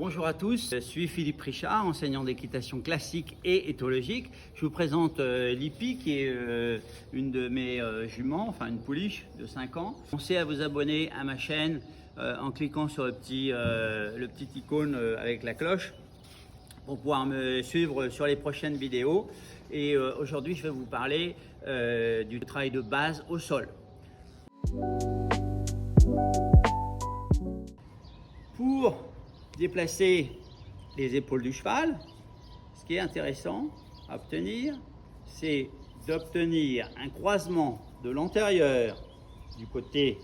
Bonjour à tous, je suis Philippe Richard, enseignant d'équitation classique et éthologique. Je vous présente Lippi qui est une de mes juments, enfin une pouliche de 5 ans. Pensez à vous abonner à ma chaîne en cliquant sur le petit icône avec la cloche pour pouvoir me suivre sur les prochaines vidéos. Et aujourd'hui, je vais vous parler du travail de base au sol. Pour déplacer les épaules du cheval, ce qui est intéressant à obtenir, c'est d'obtenir un croisement de l'antérieur du côté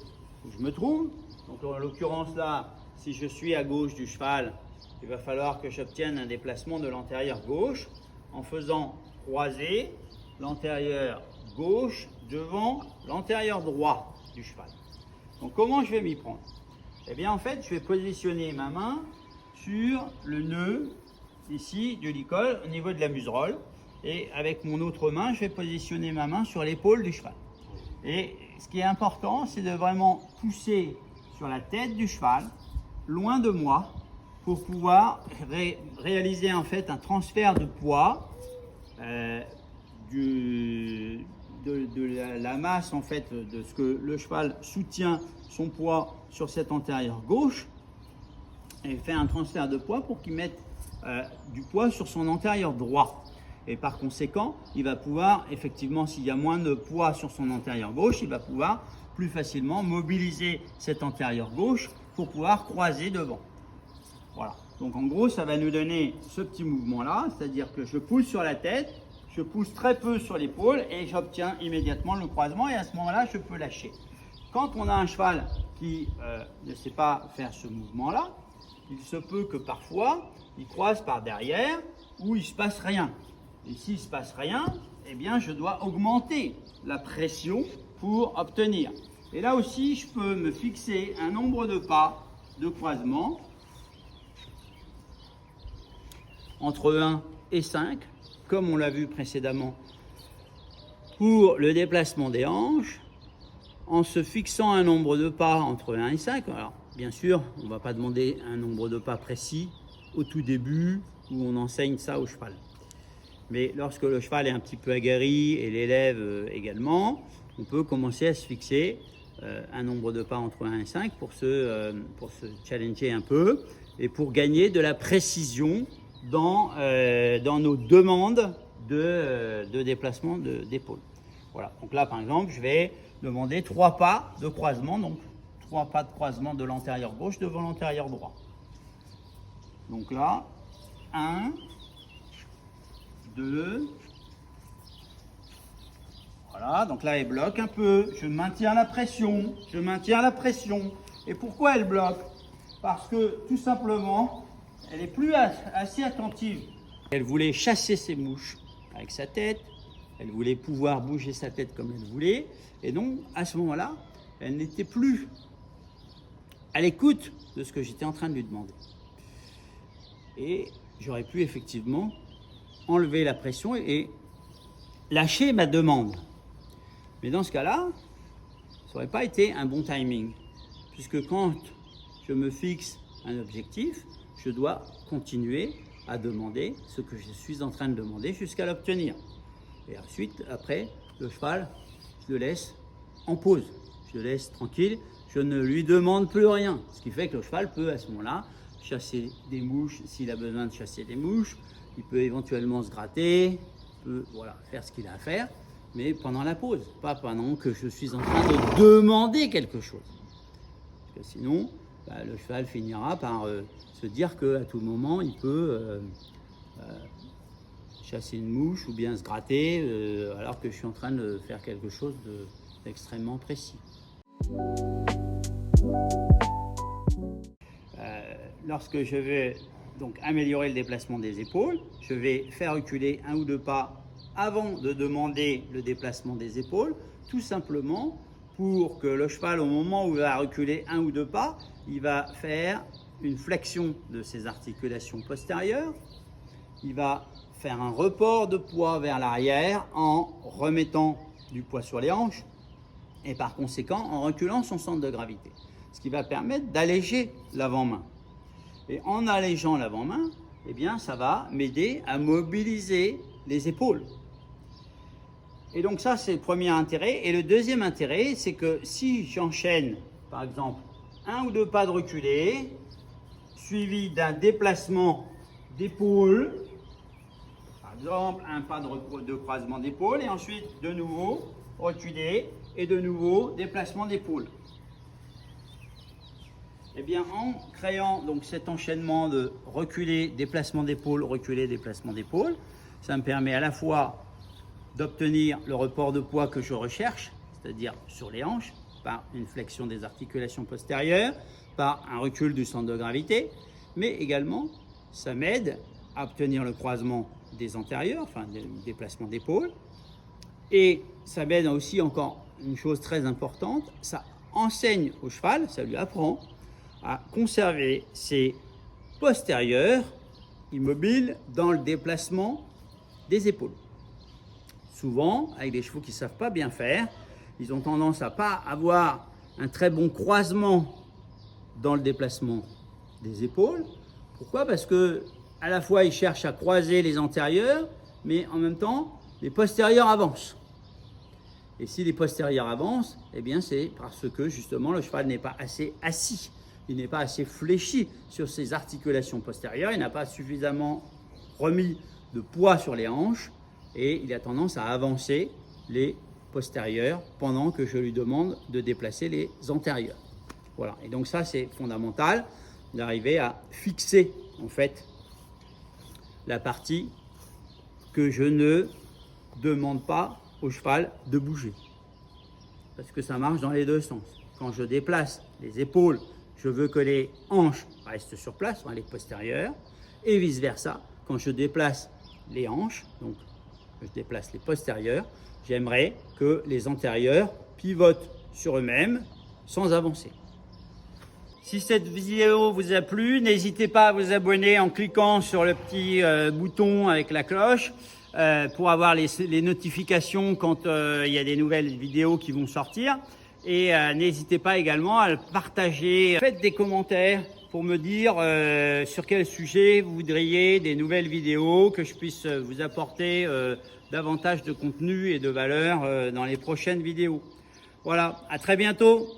où je me trouve. Donc en l'occurrence là, si je suis à gauche du cheval, il va falloir que j'obtienne un déplacement de l'antérieur gauche en faisant croiser l'antérieur gauche devant l'antérieur droit du cheval. Donc comment je vais m'y prendre? Eh bien en fait, je vais positionner ma main sur le nœud ici du licol au niveau de la muserolle, et avec mon autre main, je vais positionner ma main sur l'épaule du cheval. Et ce qui est important, c'est de vraiment pousser sur la tête du cheval, loin de moi, pour pouvoir réaliser en fait un transfert de poids de la masse en fait de ce que le cheval soutient son poids sur cette antérieure gauche, et fait un transfert de poids pour qu'il mette du poids sur son antérieur droit. Et par conséquent, il va pouvoir, effectivement, s'il y a moins de poids sur son antérieur gauche, il va pouvoir plus facilement mobiliser cette antérieure gauche pour pouvoir croiser devant. Voilà. Donc en gros, ça va nous donner ce petit mouvement-là, c'est-à-dire que je pousse sur la tête, je pousse très peu sur l'épaule et j'obtiens immédiatement le croisement, et à ce moment-là, je peux lâcher. Quand on a un cheval qui ne sait pas faire ce mouvement-là, il se peut que parfois, il croise par derrière où il ne se passe rien. Et s'il ne se passe rien, eh bien, je dois augmenter la pression pour obtenir. Et là aussi, je peux me fixer un nombre de pas de croisement entre 1 et 5, comme on l'a vu précédemment pour le déplacement des hanches, en se fixant un nombre de pas entre 1 et 5. Alors, bien sûr, on ne va pas demander un nombre de pas précis au tout début où on enseigne ça au cheval. Mais lorsque le cheval est un petit peu aguerri et l'élève également, on peut commencer à se fixer un nombre de pas entre 1 et 5 pour se challenger un peu et pour gagner de la précision dans nos demandes de déplacement d'épaule. Voilà, donc là par exemple, je vais demander 3 pas de croisement, donc 3 pas de croisement de l'antérieur gauche devant l'antérieur droit. Donc là, 1, 2, voilà, donc là elle bloque un peu, je maintiens la pression, Et pourquoi elle bloque? Parce que tout simplement, elle n'est plus assez attentive. Elle voulait chasser ses mouches avec sa tête, elle voulait pouvoir bouger sa tête comme elle voulait, et donc à ce moment-là, elle n'était plus à l'écoute de ce que j'étais en train de lui demander. Et j'aurais pu effectivement enlever la pression et lâcher ma demande. Mais dans ce cas-là, ça n'aurait pas été un bon timing, puisque quand je me fixe un objectif, je dois continuer à demander ce que je suis en train de demander jusqu'à l'obtenir. Et ensuite, après, le cheval, je le laisse en pause, je le laisse tranquille, je ne lui demande plus rien. Ce qui fait que le cheval peut à ce moment-là chasser des mouches s'il a besoin de chasser des mouches, il peut éventuellement se gratter, peut faire ce qu'il a à faire, mais pendant la pause, pas pendant que je suis en train de demander quelque chose. Parce que sinon, le cheval finira par se dire qu'à tout moment, il peut chasser une mouche ou bien se gratter alors que je suis en train de faire quelque chose d'extrêmement précis. Lorsque je vais donc améliorer le déplacement des épaules, je vais faire reculer 1 ou 2 pas avant de demander le déplacement des épaules, tout simplement pour que le cheval, au moment où il va reculer 1 ou 2 pas, il va faire une flexion de ses articulations postérieures, il va faire un report de poids vers l'arrière en remettant du poids sur les hanches et par conséquent en reculant son centre de gravité, ce qui va permettre d'alléger l'avant-main. Et en allégeant l'avant-main, eh bien, ça va m'aider à mobiliser les épaules. Et donc ça, c'est le premier intérêt. Et le deuxième intérêt, c'est que si j'enchaîne, par exemple, 1 ou 2 pas de reculé, suivi d'un déplacement d'épaule, par exemple, un pas de croisement d'épaule, et ensuite, de nouveau, reculer, et de nouveau, déplacement d'épaule. Eh bien, en créant donc cet enchaînement de reculer, déplacement d'épaule, reculer, déplacement d'épaule, ça me permet à la fois d'obtenir le report de poids que je recherche, c'est-à-dire sur les hanches, par une flexion des articulations postérieures, par un recul du centre de gravité, mais également, ça m'aide à obtenir le croisement des antérieurs, enfin, le déplacement d'épaule, et ça m'aide aussi encore une chose très importante, ça enseigne au cheval, ça lui apprend à conserver ses postérieurs immobiles dans le déplacement des épaules. Souvent, avec des chevaux qui ne savent pas bien faire, ils ont tendance à ne pas avoir un très bon croisement dans le déplacement des épaules. Pourquoi? Parce que à la fois, ils cherchent à croiser les antérieurs, mais en même temps, les postérieurs avancent. Et si les postérieurs avancent, eh bien c'est parce que justement le cheval n'est pas assez assis, il n'est pas assez fléchi sur ses articulations postérieures, il n'a pas suffisamment remis de poids sur les hanches et il a tendance à avancer les postérieurs pendant que je lui demande de déplacer les antérieurs. Voilà, et donc ça c'est fondamental d'arriver à fixer en fait la partie que je ne demande pas au cheval de bouger. Parce que ça marche dans les deux sens. Quand je déplace les épaules, je veux que les hanches restent sur place, les postérieures, et vice versa. Quand je déplace les hanches, donc je déplace les postérieurs, j'aimerais que les antérieurs pivotent sur eux-mêmes sans avancer. Si cette vidéo vous a plu, n'hésitez pas à vous abonner en cliquant sur le petit bouton avec la cloche pour avoir les notifications quand il y a des nouvelles vidéos qui vont sortir. Et n'hésitez pas également à le partager. Faites des commentaires pour me dire sur quel sujet vous voudriez des nouvelles vidéos, que je puisse vous apporter davantage de contenu et de valeur dans les prochaines vidéos. Voilà, à très bientôt.